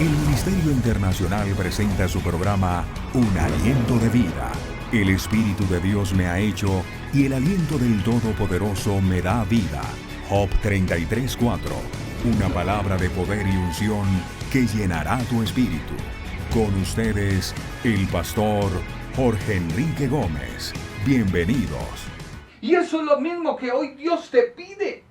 El Ministerio Internacional presenta su programa Un Aliento de Vida. El Espíritu de Dios me ha hecho y el aliento del Todopoderoso me da vida. Job 33:4. Una palabra de poder y unción que llenará tu espíritu. Con ustedes, el pastor Jorge Enrique Gómez. Bienvenidos. Y eso es lo mismo que hoy Dios te pide.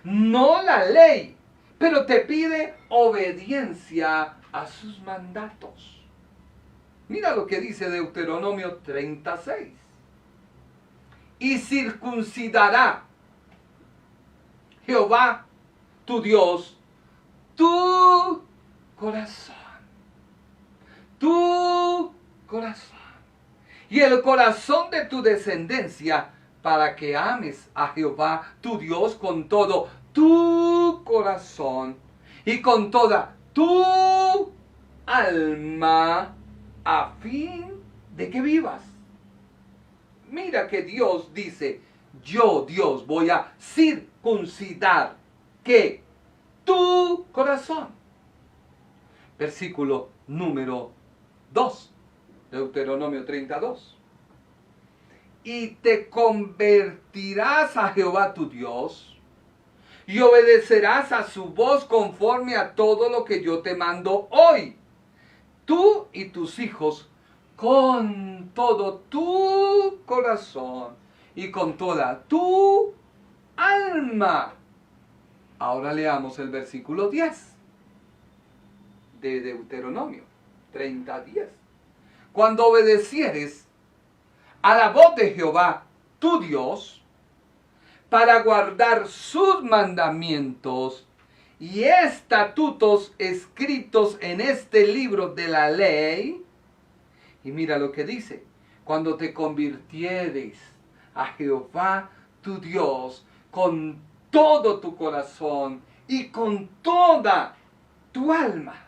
No la ley, pero te pide obediencia a sus mandatos. Mira lo que dice Deuteronomio 36. Y circuncidará Jehová tu Dios tu corazón. Tu corazón. Y el corazón de tu descendencia, para que ames a Jehová tu Dios con todo tu corazón y con toda tu alma, a fin de que vivas. Mira que Dios dice, yo Dios voy a circuncidar que tu corazón. Versículo número 2, Deuteronomio 32. Y te convertirás a Jehová tu Dios y obedecerás a su voz conforme a todo lo que yo te mando hoy, tú y tus hijos, con todo tu corazón y con toda tu alma. Ahora leamos el versículo 10 de Deuteronomio 30:10. Cuando obedecieres a la voz de Jehová tu Dios, para guardar sus mandamientos y estatutos escritos en este libro de la ley. Y mira lo que dice, cuando te convirtieres a Jehová tu Dios con todo tu corazón y con toda tu alma.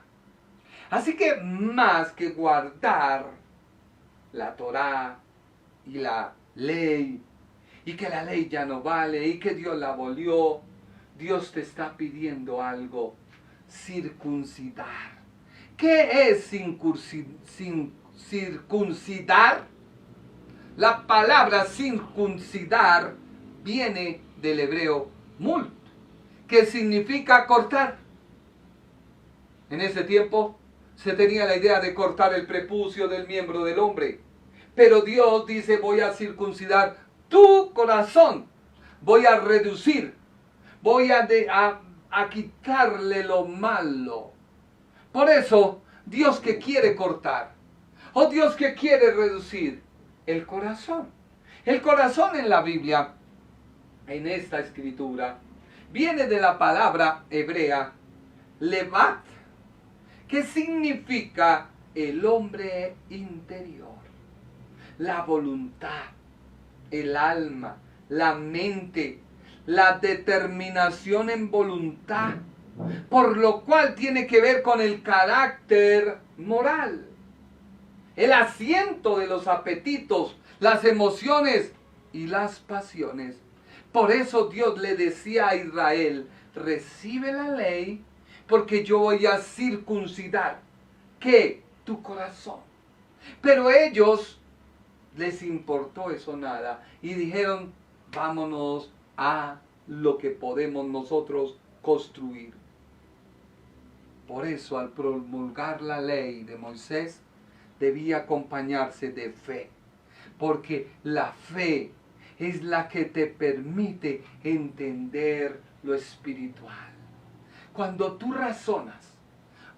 Así que más que guardar la Torá y la ley, y que la ley ya no vale, y que Dios la abolió, Dios te está pidiendo algo: circuncidar. ¿Qué es circuncidar? La palabra circuncidar viene del hebreo mult, que significa cortar. En ese tiempo se tenía la idea de cortar el prepucio del miembro del hombre. Pero Dios dice, voy a circuncidar tu corazón. Voy a reducir. Voy a quitarle lo malo. Por eso, Dios que quiere cortar, o Dios que quiere reducir, el corazón. El corazón en la Biblia, en esta escritura, viene de la palabra hebrea levat, que significa el hombre interior, la voluntad, el alma, la mente, la determinación en voluntad, por lo cual tiene que ver con el carácter moral, el asiento de los apetitos, las emociones y las pasiones. Por eso Dios le decía a Israel, recibe la ley, porque yo voy a circuncidar, ¿qué? Tu corazón. Pero ellos les importó eso nada y dijeron, vámonos a lo que podemos nosotros construir. Por eso al promulgar la ley de Moisés debía acompañarse de fe, porque la fe es la que te permite entender lo espiritual. Cuando tú razonas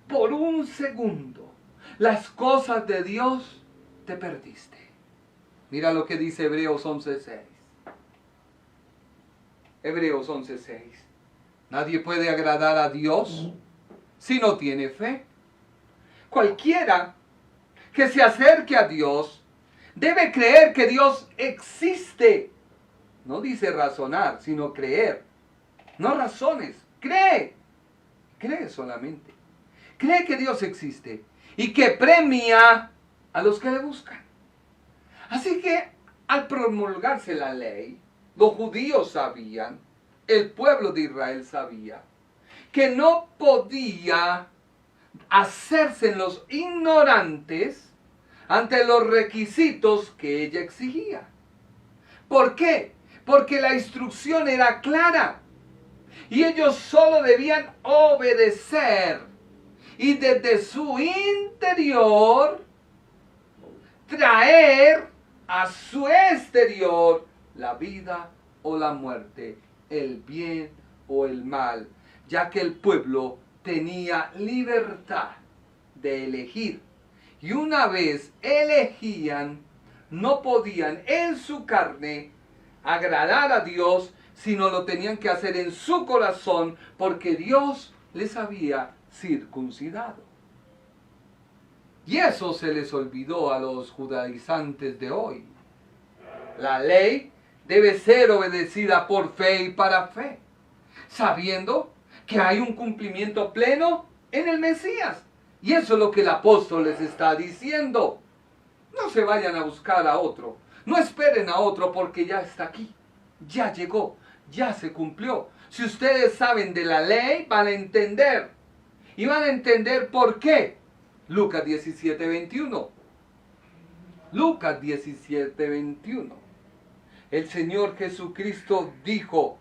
por un segundo las cosas de Dios, te perdiste. Mira lo que dice Hebreos 11:6. Hebreos 11:6. Nadie puede agradar a Dios si no tiene fe. Cualquiera que se acerque a Dios debe creer que Dios existe. No dice razonar, sino creer. No razones, cree. Cree solamente. Cree que Dios existe y que premia a los que le buscan. Así que al promulgarse la ley, los judíos sabían, el pueblo de Israel sabía, que no podía hacerse los ignorantes ante los requisitos que ella exigía. ¿Por qué? Porque la instrucción era clara y ellos solo debían obedecer y desde su interior traer a su exterior la vida o la muerte, el bien o el mal, ya que el pueblo tenía libertad de elegir. Y una vez elegían, no podían en su carne agradar a Dios, sino lo tenían que hacer en su corazón, porque Dios les había circuncidado. Y eso se les olvidó a los judaizantes de hoy. La ley debe ser obedecida por fe y para fe, sabiendo que hay un cumplimiento pleno en el Mesías. Y eso es lo que el apóstol les está diciendo. No se vayan a buscar a otro. No esperen a otro porque ya está aquí. Ya llegó. Ya se cumplió. Si ustedes saben de la ley, van a entender. Y van a entender por qué. Lucas 17:21. Lucas 17:21. El Señor Jesucristo dijo,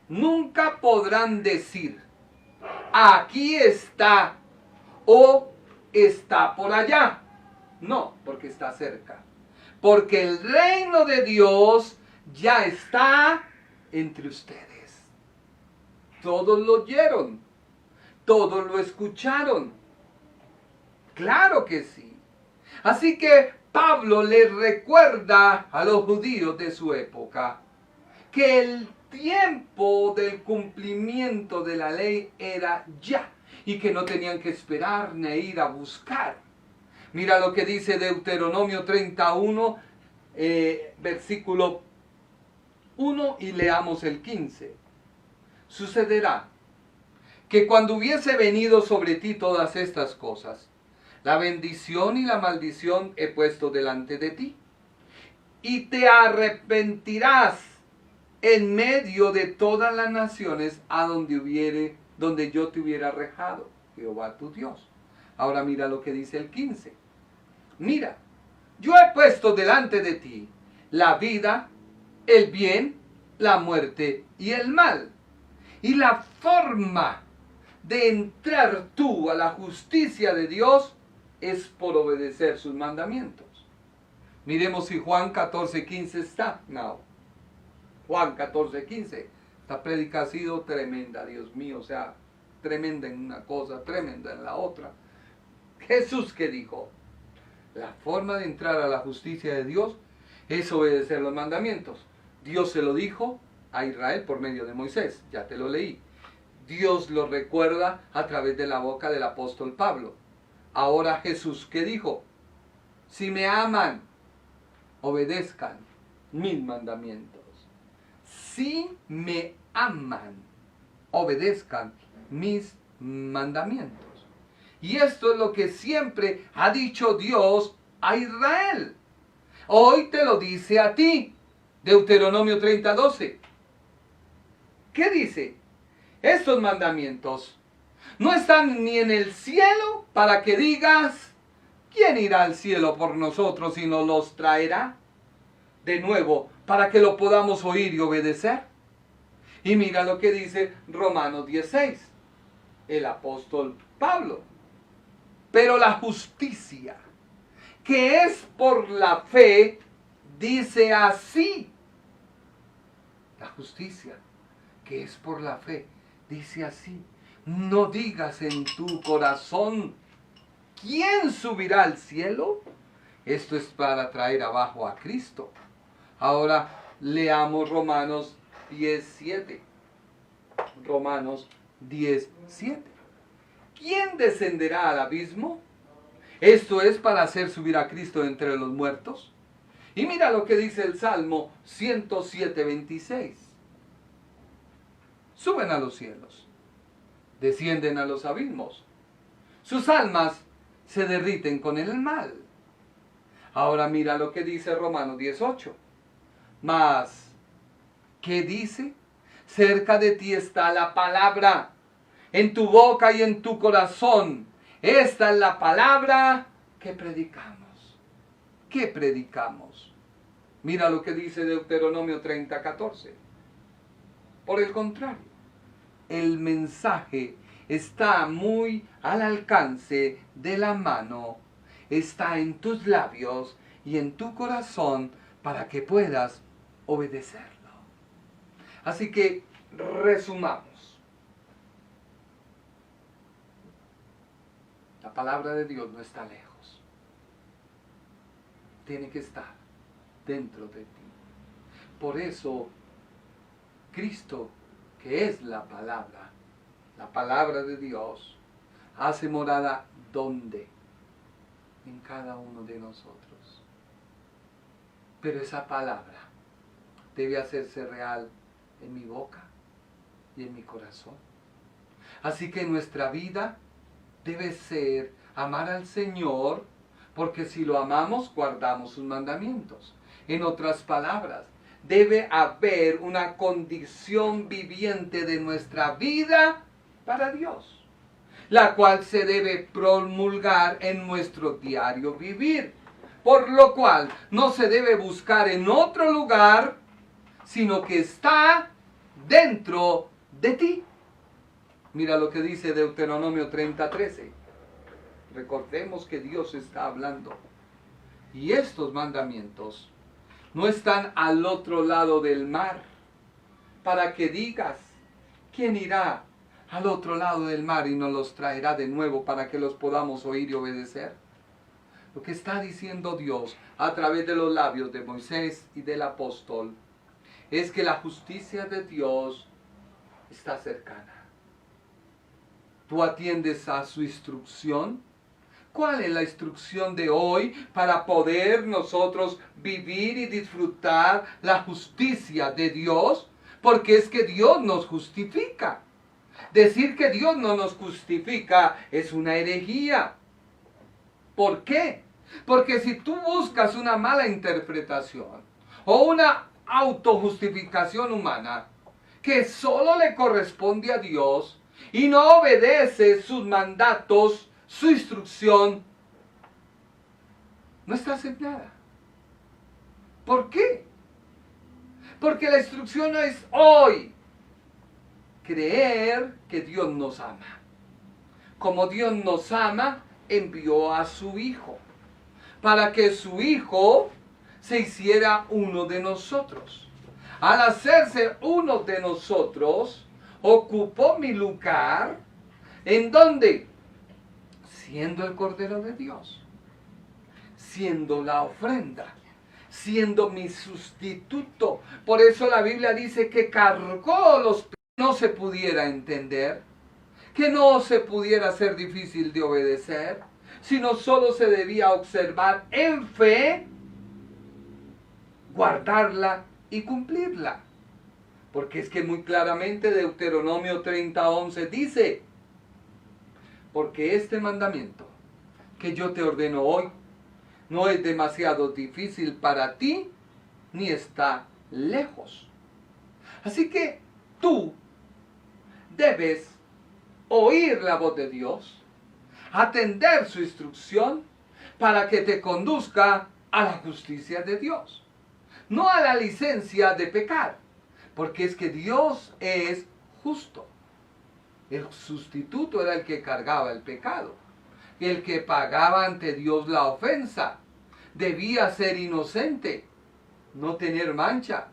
nunca podrán decir, aquí está o está por allá. No, porque está cerca. Porque el reino de Dios ya está entre ustedes. Todos lo oyeron. Todos lo escucharon. Claro que sí. Así que Pablo les recuerda a los judíos de su época que el tiempo del cumplimiento de la ley era ya y que no tenían que esperar ni ir a buscar. Mira lo que dice Deuteronomio 31, versículo 1 y leamos el 15. Sucederá que cuando hubiese venido sobre ti todas estas cosas, la bendición y la maldición he puesto delante de ti, y te arrepentirás en medio de todas las naciones a donde yo te hubiera arrojado, Jehová tu Dios. Ahora mira lo que dice el 15. Mira, yo he puesto delante de ti la vida, el bien, la muerte y el mal. Y la forma de entrar tú a la justicia de Dios es por obedecer sus mandamientos. Miremos si Juan 14:15 está. No. Juan 14:15. Esta prédica ha sido tremenda, Dios mío. O sea, tremenda en una cosa, tremenda en la otra. Jesús que dijo, la forma de entrar a la justicia de Dios es obedecer los mandamientos. Dios se lo dijo a Israel por medio de Moisés. Ya te lo leí. Dios lo recuerda a través de la boca del apóstol Pablo. Ahora Jesús, ¿qué dijo? Si me aman, obedezcan mis mandamientos. Si me aman, obedezcan mis mandamientos. Y esto es lo que siempre ha dicho Dios a Israel. Hoy te lo dice a ti. Deuteronomio 30:12. ¿Qué dice? Estos mandamientos no están ni en el cielo para que digas, ¿quién irá al cielo por nosotros y nos los traerá? De nuevo, para que lo podamos oír y obedecer. Y mira lo que dice Romanos 10:6, el apóstol Pablo. Pero la justicia, que es por la fe, dice así. La justicia, que es por la fe, dice así. No digas en tu corazón, ¿quién subirá al cielo? Esto es para traer abajo a Cristo. Ahora leamos Romanos 10:7. Romanos 10:7. ¿Quién descenderá al abismo? Esto es para hacer subir a Cristo entre los muertos. Y mira lo que dice el Salmo 107:26. Suben a los cielos, descienden a los abismos. Sus almas se derriten con el mal. Ahora mira lo que dice Romanos 10:8. Mas, ¿qué dice? Cerca de ti está la palabra, en tu boca y en tu corazón. Esta es la palabra que predicamos. ¿Qué predicamos? Mira lo que dice Deuteronomio 30:14. Por el contrario, el mensaje está muy al alcance de la mano, está en tus labios y en tu corazón para que puedas obedecerlo. Así que resumamos. La palabra de Dios no está lejos. Tiene que estar dentro de ti. Por eso, Cristo, que es la palabra de Dios, hace morada ¿dónde? En cada uno de nosotros. Pero esa palabra debe hacerse real en mi boca y en mi corazón. Así que nuestra vida debe ser amar al Señor, porque si lo amamos, guardamos sus mandamientos. En otras palabras, debe haber una condición viviente de nuestra vida para Dios, la cual se debe promulgar en nuestro diario vivir, por lo cual no se debe buscar en otro lugar, sino que está dentro de ti. Mira lo que dice Deuteronomio 30:13. Recordemos que Dios está hablando. Y estos mandamientos no están al otro lado del mar, para que digas, ¿quién irá al otro lado del mar y nos los traerá de nuevo para que los podamos oír y obedecer? Lo que está diciendo Dios a través de los labios de Moisés y del apóstol es que la justicia de Dios está cercana. ¿Tú atiendes a su instrucción? ¿Cuál es la instrucción de hoy para poder nosotros vivir y disfrutar la justicia de Dios? Porque es que Dios nos justifica. Decir que Dios no nos justifica es una herejía. ¿Por qué? Porque si tú buscas una mala interpretación o una autojustificación humana que solo le corresponde a Dios y no obedece sus mandatos, su instrucción, no estás en nada. ¿Por qué? Porque la instrucción no es hoy creer que Dios nos ama. Como Dios nos ama, envió a su Hijo, para que su Hijo se hiciera uno de nosotros. Al hacerse uno de nosotros, ocupó mi lugar, ¿en dónde? Siendo el Cordero de Dios, siendo la ofrenda, siendo mi sustituto. Por eso la Biblia dice que cargó los pecados, no se pudiera entender, que no se pudiera ser difícil de obedecer, sino solo se debía observar en fe, guardarla y cumplirla. Porque es que muy claramente Deuteronomio 30:11 dice, porque este mandamiento que yo te ordeno hoy no es demasiado difícil para ti, ni está lejos. Así que tú debes oír la voz de Dios, atender su instrucción para que te conduzca a la justicia de Dios, no a la licencia de pecar, porque es que Dios es justo. El sustituto era el que cargaba el pecado, el que pagaba ante Dios la ofensa. Debía ser inocente, no tener mancha.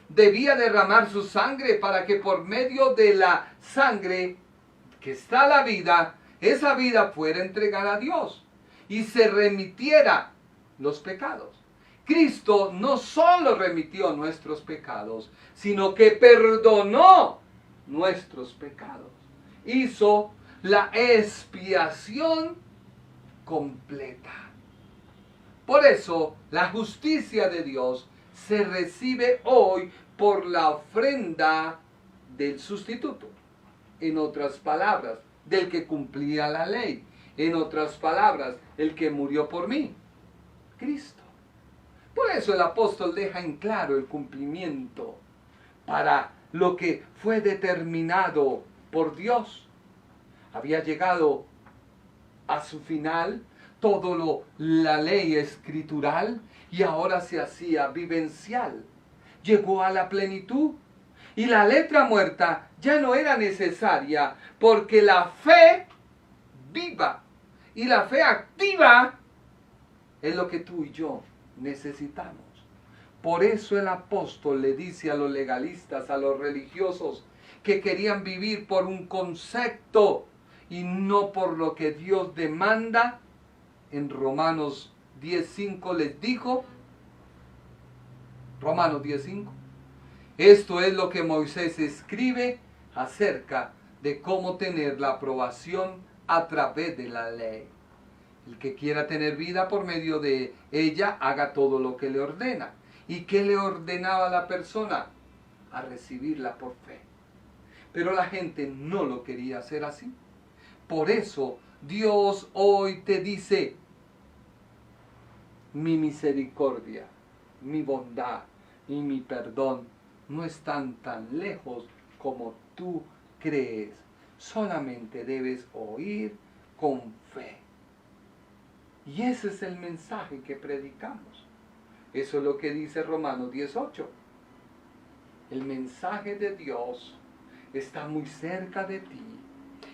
Debía derramar su sangre para que por medio de la sangre que está la vida, esa vida fuera entregada a Dios y se remitiera los pecados. Cristo no solo remitió nuestros pecados, sino que perdonó nuestros pecados. Hizo la expiación completa. Por eso, la justicia de Dios se recibe hoy por la ofrenda del sustituto. En otras palabras, del que cumplía la ley. En otras palabras, el que murió por mí, Cristo. Por eso el apóstol deja en claro el cumplimiento para lo que fue determinado por Dios. había llegado a su final, la ley escritural, y ahora se hacía vivencial. Llegó a la plenitud y la letra muerta ya no era necesaria, porque la fe viva y la fe activa es lo que tú y yo necesitamos. Por eso el apóstol le dice a los legalistas, a los religiosos, que querían vivir por un concepto y no por lo que Dios demanda. En Romanos 10:5 les dijo, Romanos 10:5, esto es lo que Moisés escribe acerca de cómo tener la aprobación a través de la ley. El que quiera tener vida por medio de ella, haga todo lo que le ordena. ¿Y qué le ordenaba a la persona? A recibirla por fe. Pero la gente no lo quería hacer así. Por eso Dios hoy te dice, mi misericordia, mi bondad y mi perdón no están tan lejos como tú crees. Solamente debes oír con fe. Y ese es el mensaje que predicamos. Eso es lo que dice Romanos 18. El mensaje de Dios está muy cerca de ti.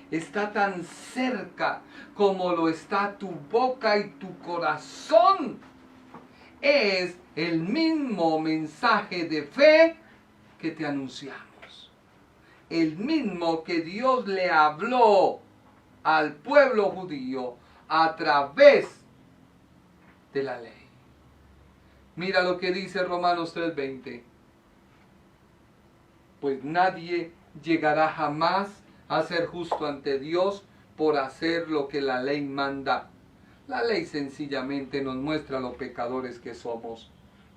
Está tan cerca como lo está tu boca y tu corazón. Es el mismo mensaje de fe que te anunciamos. El mismo que Dios le habló al pueblo judío a través de la ley. Mira lo que dice Romanos 3:20. Pues nadie llegará jamás a ser justo ante Dios por hacer lo que la ley manda. La ley sencillamente nos muestra los pecadores que somos,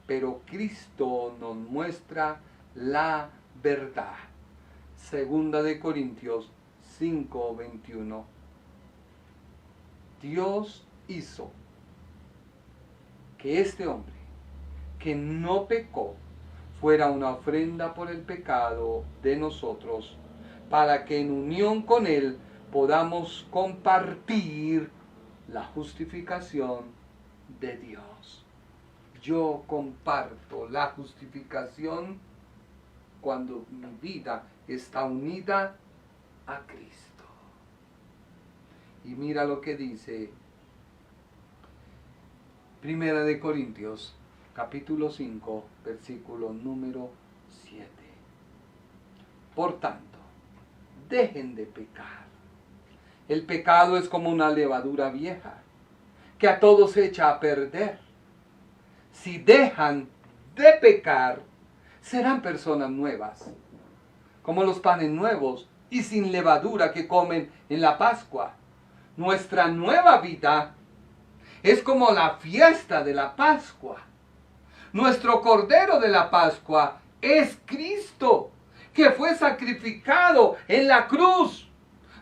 pero Cristo nos muestra la verdad. Segunda de Corintios 5:21. Dios hizo que este hombre, que no pecó, fuera una ofrenda por el pecado de nosotros, para que en unión con Él podamos compartir la justificación de Dios. Yo comparto la justificación cuando mi vida está unida a Cristo. Y mira lo que dice Primera de Corintios, capítulo 5, versículo número 7. Por tanto, dejen de pecar. El pecado es como una levadura vieja, que a todos echa a perder. Si dejan de pecar, serán personas nuevas, como los panes nuevos y sin levadura que comen en la Pascua. Nuestra nueva vida es como la fiesta de la Pascua. Nuestro Cordero de la Pascua es Cristo, que fue sacrificado en la cruz.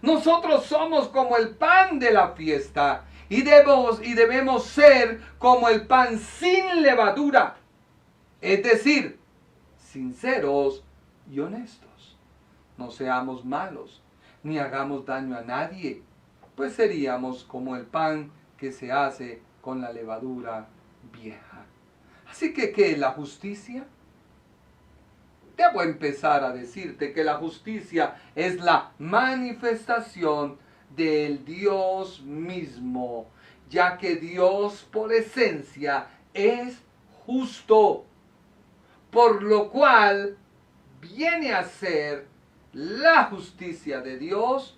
Nosotros somos como el pan de la fiesta y debemos ser como el pan sin levadura. Es decir, sinceros y honestos. No seamos malos, ni hagamos daño a nadie, pues seríamos como el pan que se hace con la levadura vieja. Así que, ¿qué es la justicia? Debo empezar a decirte que la justicia es la manifestación del Dios mismo, ya que Dios por esencia es justo, por lo cual viene a ser la justicia de Dios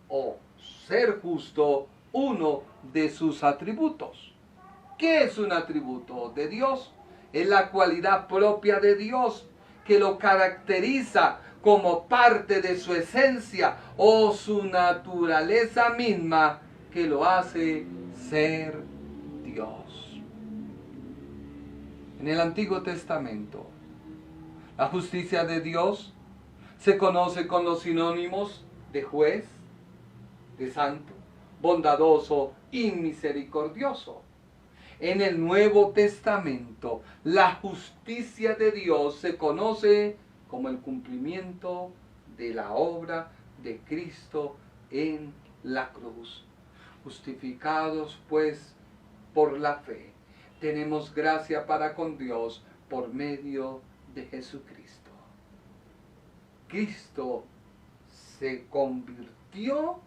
o ser justo uno de sus atributos. ¿Qué es un atributo de Dios? Es la cualidad propia de Dios que lo caracteriza como parte de su esencia o su naturaleza misma que lo hace ser Dios. En el Antiguo Testamento, la justicia de Dios se conoce con los sinónimos de juez, de santo, bondadoso y misericordioso. En el Nuevo Testamento, la justicia de Dios se conoce como el cumplimiento de la obra de Cristo en la cruz. Justificados pues por la fe, tenemos gracia para con Dios por medio de Jesucristo. Cristo se convirtió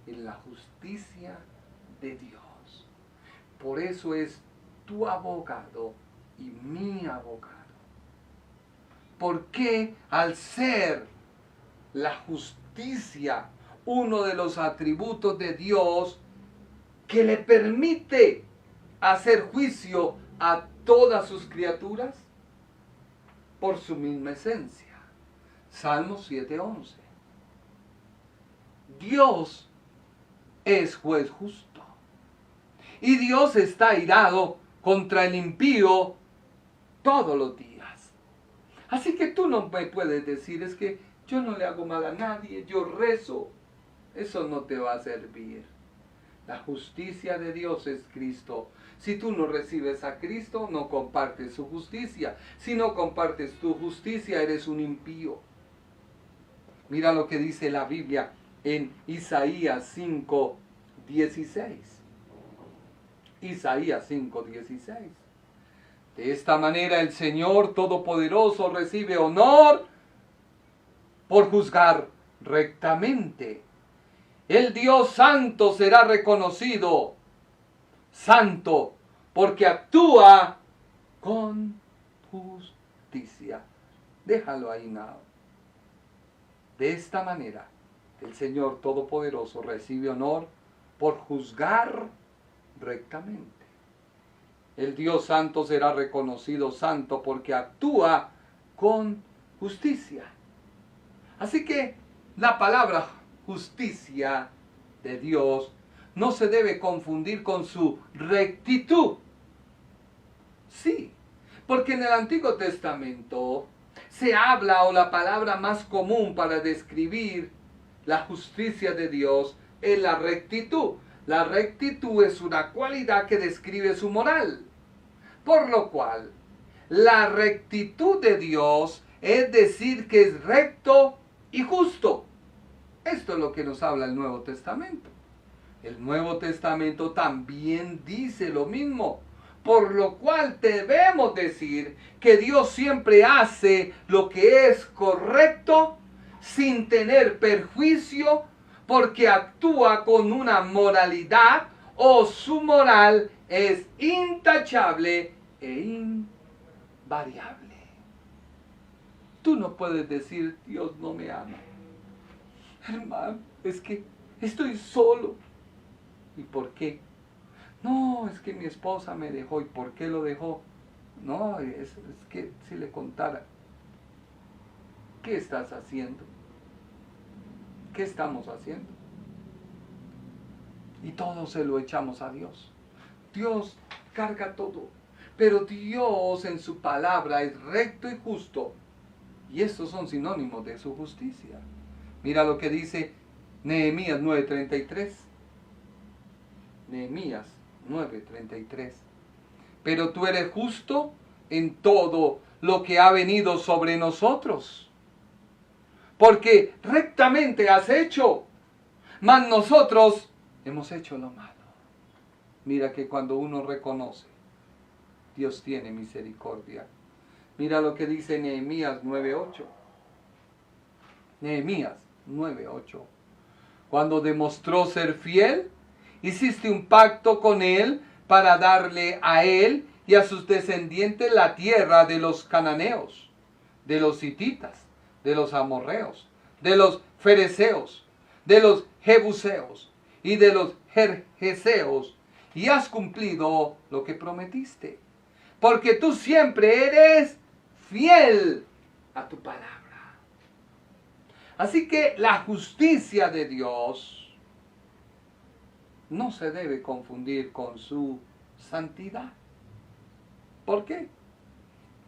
en la justicia de Dios. Por eso es tu abogado y mi abogado. Porque al ser la justicia uno de los atributos de Dios que le permite hacer juicio a todas sus criaturas por su misma esencia. Salmo 7:11. Dios es juez justo. Y Dios está airado contra el impío todos los días. Así que tú no me puedes decir, es que yo no le hago mal a nadie, yo rezo. Eso no te va a servir. La justicia de Dios es Cristo. Si tú no recibes a Cristo, no compartes su justicia. Si no compartes tu justicia, eres un impío. Mira lo que dice la Biblia en Isaías 5:16. Isaías 5:16. De esta manera el Señor Todopoderoso recibe honor por juzgar rectamente. El Dios Santo será reconocido santo porque actúa con justicia. Déjalo ahí, nada. De esta manera, el Señor Todopoderoso recibe honor por juzgar rectamente. El Dios Santo será reconocido santo porque actúa con justicia. Así que la palabra justicia de Dios no se debe confundir con su rectitud. Sí, porque en el Antiguo Testamento se habla, o la palabra más común para describir la justicia de Dios es la rectitud. La rectitud es una cualidad que describe su moral. Por lo cual, la rectitud de Dios es decir que es recto y justo. Esto es lo que nos habla el Nuevo Testamento. El Nuevo Testamento también dice lo mismo. Por lo cual debemos decir que Dios siempre hace lo que es correcto sin tener perjuicio, porque actúa con una moralidad o su moral es intachable e invariable. Tú no puedes decir Dios no me ama. Hermano, es que estoy solo. ¿Y por qué? No, es que mi esposa me dejó. ¿Y por qué lo dejó? No, es que si le contara. ¿Qué estás haciendo? ¿Qué estamos haciendo? Y todo se lo echamos a Dios. Dios carga todo. Pero Dios en su palabra es recto y justo. Y estos son sinónimos de su justicia. Mira lo que dice Nehemías 9:33. Nehemías 9:33. Pero tú eres justo en todo lo que ha venido sobre nosotros, porque rectamente has hecho, mas nosotros hemos hecho lo malo. Mira que cuando uno reconoce, Dios tiene misericordia. Mira lo que dice Nehemías 9:8. Nehemías 9:8. Cuando demostró ser fiel, hiciste un pacto con él para darle a él y a sus descendientes la tierra de los cananeos, de los hititas, de los amorreos, de los fereceos, de los jebuseos y de los gergeseos, y has cumplido lo que prometiste, porque tú siempre eres fiel a tu palabra. Así que la justicia de Dios no se debe confundir con su santidad. ¿Por qué?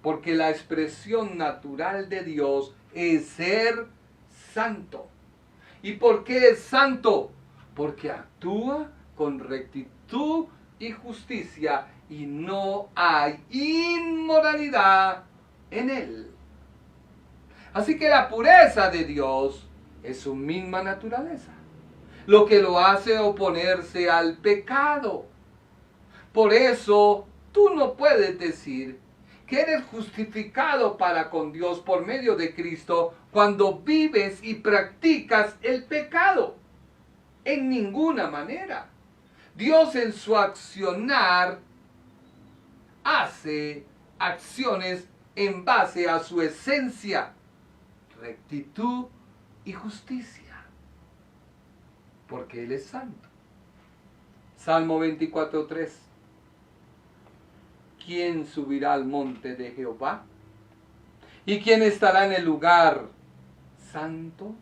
Porque la expresión natural de Dios es ser santo. ¿Y por qué es santo? Porque actúa con rectitud y justicia y no hay inmoralidad en él. Así que la pureza de Dios es su misma naturaleza. lo que lo hace oponerse al pecado. Por eso tú no puedes decir que eres justificado para con Dios por medio de Cristo cuando vives y practicas el pecado. En ninguna manera. Dios en su accionar hace acciones en base a su esencia, rectitud y justicia, porque Él es santo. Salmo 24:3. ¿Quién subirá al monte de Jehová? ¿Y quién estará en el lugar santo?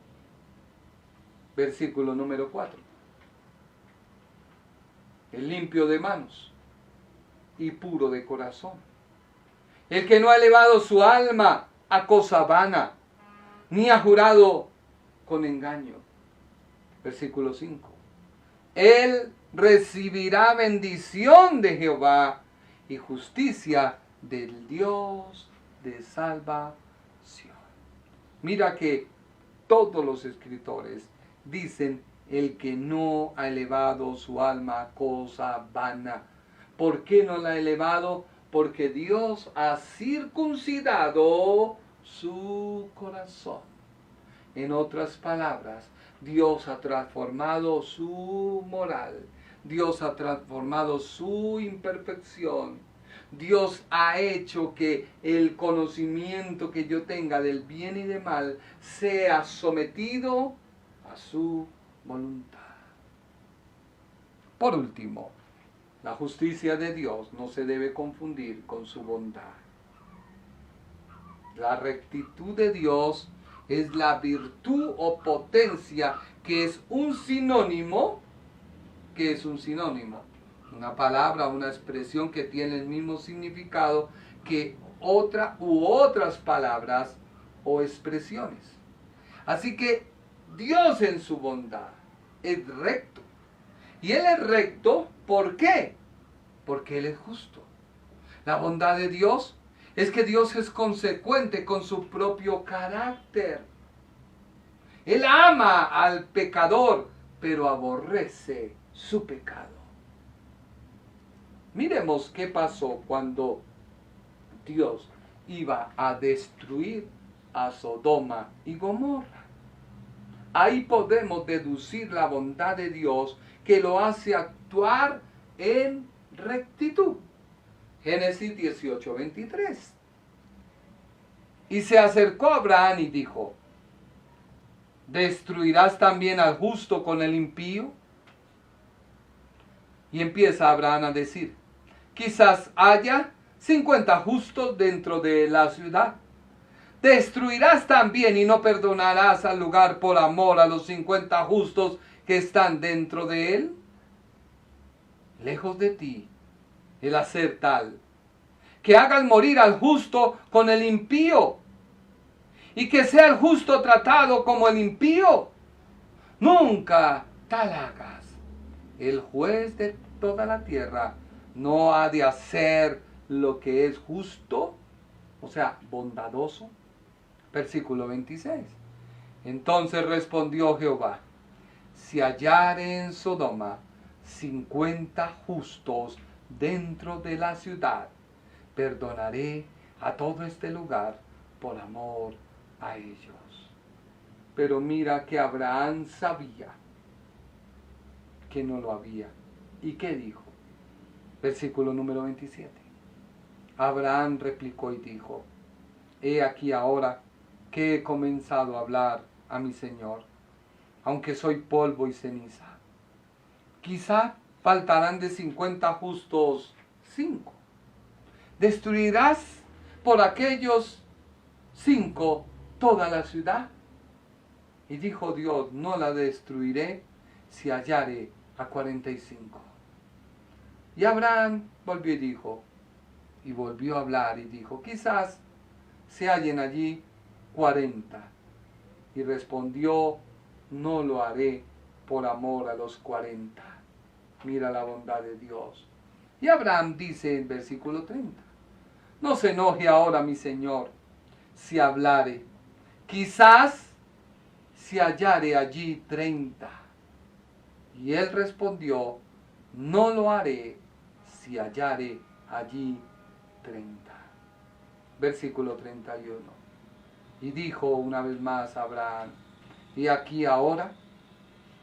Versículo número 4. El limpio de manos y puro de corazón, el que no ha elevado su alma a cosa vana, ni ha jurado con engaño. Versículo 5. Él recibirá bendición de Jehová y justicia del Dios de salvación. Mira que todos los escritores dicen el que no ha elevado su alma a cosa vana. ¿Por qué no la ha elevado? Porque Dios ha circuncidado su corazón. En otras palabras, Dios ha transformado su moral. Dios ha transformado su imperfección. Dios ha hecho que el conocimiento que yo tenga del bien y del mal sea sometido a su voluntad. Por último, la justicia de Dios no se debe confundir con su bondad. La rectitud de Dios es la virtud o potencia que es un sinónimo. ¿Qué es un sinónimo? Una palabra, una expresión que tiene el mismo significado que otra u otras palabras o expresiones. Así que Dios en su bondad es recto. Y Él es recto, ¿por qué? Porque Él es justo. La bondad de Dios es que Dios es consecuente con su propio carácter. Él ama al pecador, pero aborrece su pecado. Miremos qué pasó cuando Dios iba a destruir a Sodoma y Gomorra. Ahí podemos deducir la bondad de Dios que lo hace actuar en rectitud. Génesis 18:23. Y se acercó a Abraham y dijo: ¿destruirás también al justo con el impío? Y empieza Abraham a decir: quizás haya 50 justos dentro de la ciudad. ¿Destruirás también y no perdonarás al lugar por amor a los 50 justos que están dentro de él? Lejos de ti el hacer tal, que hagas morir al justo con el impío, y que sea el justo tratado como el impío. Nunca tal hagas. El juez de toda la tierra no ha de hacer lo que es justo, o sea, bondadoso. Versículo 26. Entonces respondió Jehová: si hallare en Sodoma 50 justos dentro de la ciudad, perdonaré a todo este lugar por amor a ellos. Pero mira que Abraham sabía que no lo había. ¿Y qué dijo? Versículo número 27. Abraham replicó y dijo: he aquí ahora que he comenzado a hablar a mi Señor, aunque soy polvo y ceniza. Quizá faltarán de 50 justos 5. ¿Destruirás por aquellos 5 toda la ciudad? Y dijo Dios: no la destruiré si hallare a 45. Y Abraham volvió y dijo, y volvió a hablar y dijo: quizás se hallen allí 40. Y respondió: no lo haré por amor a los 40. Mira la bondad de Dios. Y Abraham dice en versículo 30: no se enoje ahora mi Señor si hablare, quizás se hallare allí 30. Y él respondió, no lo haré si hallare allí 30. Versículo 31. Y dijo una vez más Abraham, y aquí ahora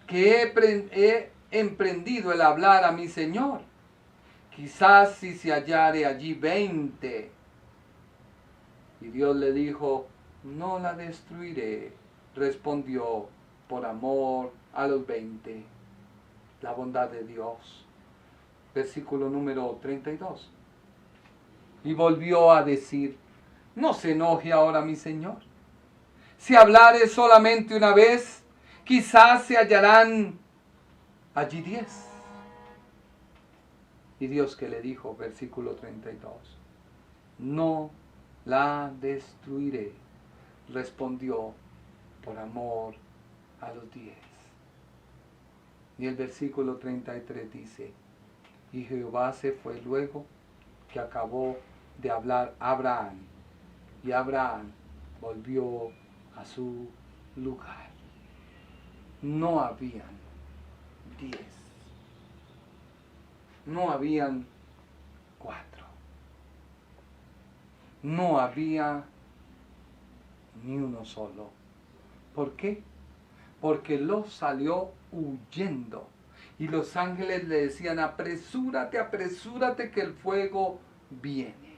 que he emprendido el hablar a mi Señor, quizás si se hallare allí 20. Y Dios le dijo, no la destruiré, respondió, por amor a los 20. La bondad de Dios. Versículo número 32. Y volvió a decir, no se enoje ahora mi Señor. Si hablare solamente una vez, quizás se hallarán allí 10. Y Dios que le dijo, versículo 32, no la destruiré, respondió, por amor a los 10. Y el versículo 33 dice, y Jehová se fue luego que acabó de hablar a Abraham, y Abraham volvió a su lugar. No habían 10, no habían 4, no había ni uno solo. ¿Por qué? Porque Lot salió huyendo. Y los ángeles le decían, apresúrate, apresúrate que el fuego viene.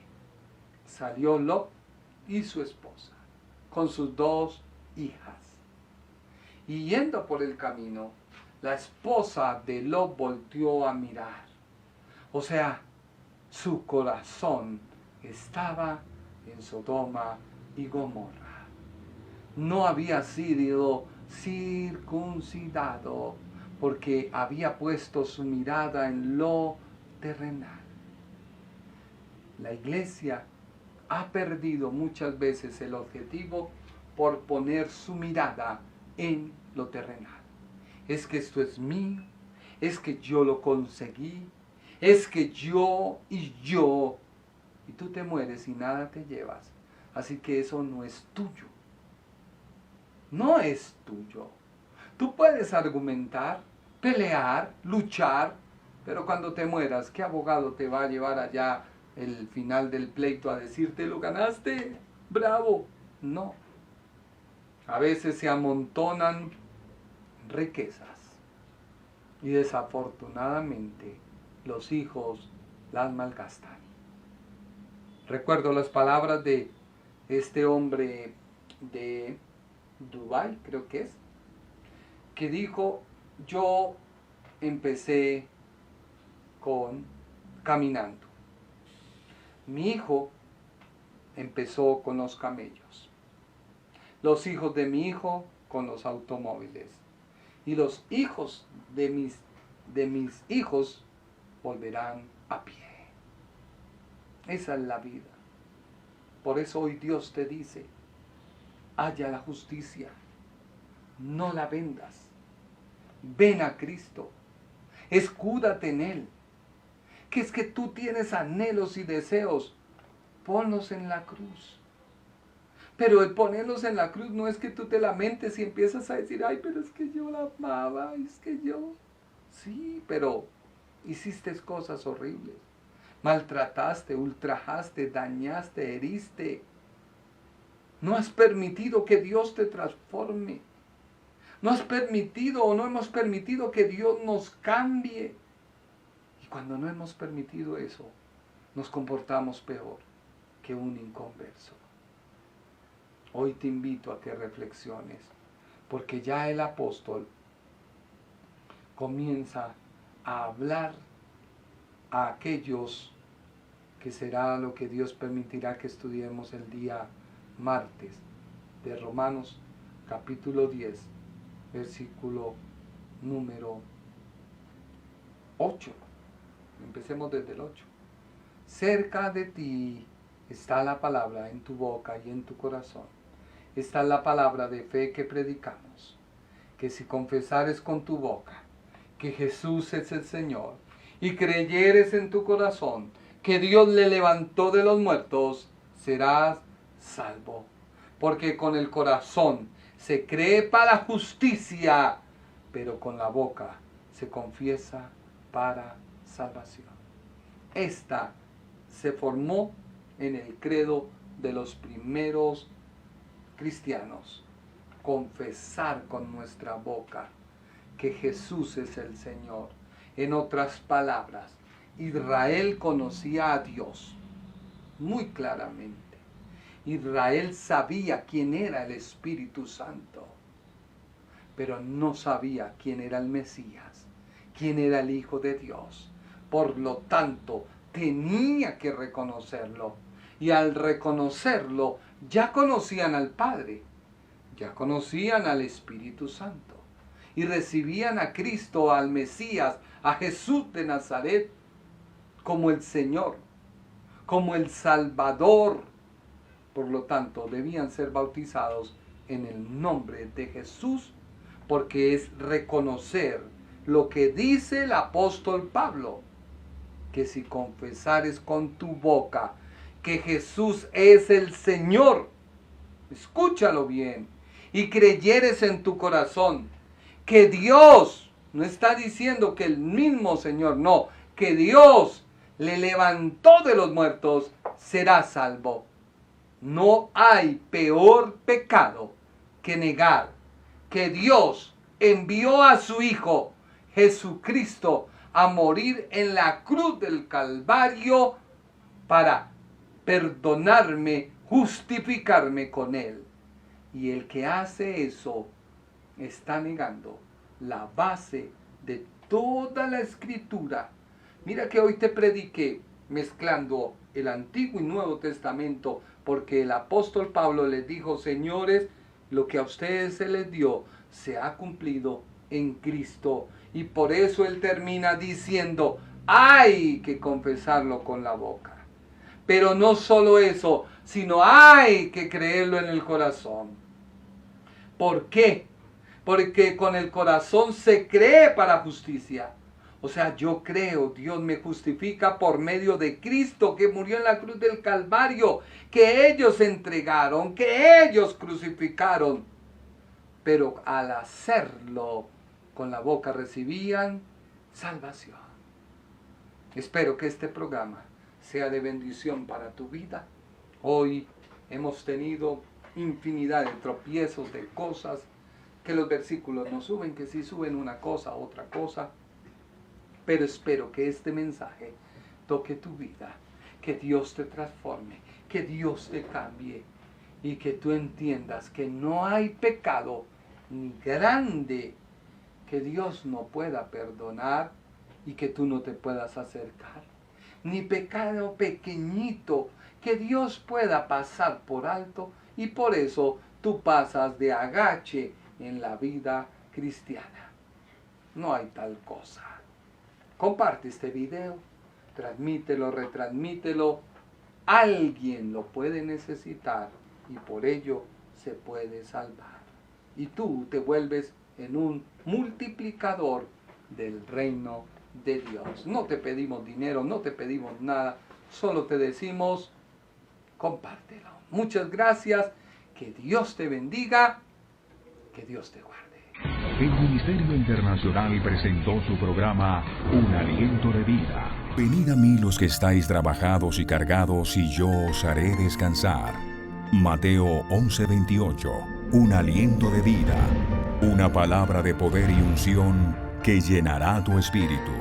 Salió Lot y su esposa, con sus 2 hijas. Y yendo por el camino, la esposa de Lot volteó a mirar. O sea, su corazón estaba en Sodoma y Gomorra. No había sido circuncidado porque había puesto su mirada en lo terrenal. La iglesia ha perdido muchas veces el objetivo por poner su mirada en lo terrenal. Es que esto es mío, es que yo lo conseguí, es que yo, y tú te mueres y nada te llevas. Así que eso no es tuyo. No es tuyo. Tú puedes argumentar, pelear, luchar, pero cuando te mueras, ¿qué abogado te va a llevar allá el final del pleito a decirte, lo ganaste, bravo? No. A veces se amontonan riquezas y desafortunadamente los hijos las malgastan. Recuerdo las palabras de este hombre de Dubái, creo que dijo, yo empecé caminando. Mi hijo empezó con los camellos. Los hijos de mi hijo con los automóviles. Y los hijos de mis hijos volverán a pie. Esa es la vida. Por eso hoy Dios te dice, halla la justicia, no la vendas. Ven a Cristo, escúdate en Él. Que es que tú tienes anhelos y deseos, ponlos en la cruz. Pero el ponerlos en la cruz no es que tú te lamentes y empiezas a decir, ay, pero es que yo la amaba, es que yo... Sí, pero hiciste cosas horribles. Maltrataste, ultrajaste, dañaste, heriste. No has permitido que Dios te transforme. No has permitido o no hemos permitido que Dios nos cambie. Y cuando no hemos permitido eso, nos comportamos peor que un inconverso. Hoy te invito a que reflexiones, porque ya el apóstol comienza a hablar a aquellos que será lo que Dios permitirá que estudiemos el día martes de Romanos capítulo 10, versículo número 8. Empecemos desde el 8. Cerca de ti está la palabra en tu boca y en tu corazón. Esta es la palabra de fe que predicamos, que si confesares con tu boca que Jesús es el Señor y creyeres en tu corazón que Dios le levantó de los muertos, serás salvo. Porque con el corazón se cree para justicia, pero con la boca se confiesa para salvación. Esta se formó en el credo de los primeros cristianos. Confesar con nuestra boca que Jesús es el Señor. En otras palabras, Israel conocía a Dios muy claramente. Israel sabía quién era el Espíritu Santo, pero no sabía quién era el Mesías, quién era el Hijo de Dios. Por lo tanto, tenía que reconocerlo. Y al reconocerlo, ya conocían al Padre, ya conocían al Espíritu Santo. Y recibían a Cristo, al Mesías, a Jesús de Nazaret, como el Señor, como el Salvador. Por lo tanto, debían ser bautizados en el nombre de Jesús, porque es reconocer lo que dice el apóstol Pablo, que si confesares con tu boca que Jesús es el Señor, escúchalo bien, y creyeres en tu corazón que Dios, no está diciendo que el mismo Señor, no, que Dios le levantó de los muertos, serás salvo. No hay peor pecado que negar que Dios envió a su Hijo Jesucristo a morir en la cruz del Calvario para perdonarme, justificarme con Él. Y el que hace eso está negando la base de toda la Escritura. Mira que hoy te prediqué mezclando el Antiguo y Nuevo Testamento, porque el apóstol Pablo les dijo: señores, lo que a ustedes se les dio se ha cumplido en Cristo. Y por eso él termina diciendo: hay que confesarlo con la boca. Pero no solo eso, sino hay que creerlo en el corazón. ¿Por qué? Porque con el corazón se cree para justicia. O sea, yo creo, Dios me justifica por medio de Cristo, que murió en la cruz del Calvario, que ellos entregaron, que ellos crucificaron. Pero al hacerlo con la boca recibían salvación. Espero que este programa sea de bendición para tu vida. Hoy hemos tenido infinidad de tropiezos, de cosas, que los versículos no suben, que sí suben una cosa, otra cosa. Pero espero que este mensaje toque tu vida, que Dios te transforme, que Dios te cambie y que tú entiendas que no hay pecado ni grande que Dios no pueda perdonar y que tú no te puedas acercar, ni pecado pequeñito que Dios pueda pasar por alto, y por eso tú pasas de agache en la vida cristiana. No hay tal cosa. Comparte este video, transmítelo, retransmítelo. Alguien lo puede necesitar y por ello se puede salvar. Y tú te vuelves en un multiplicador del reino de Dios. No te pedimos dinero, no te pedimos nada, solo te decimos: compártelo. Muchas gracias, que Dios te bendiga, que Dios te guarde. El Ministerio Internacional presentó su programa Un Aliento de Vida. Venid a mí los que estáis trabajados y cargados, y yo os haré descansar. Mateo 11:28. Un aliento de vida. Una palabra de poder y unción que llenará tu espíritu.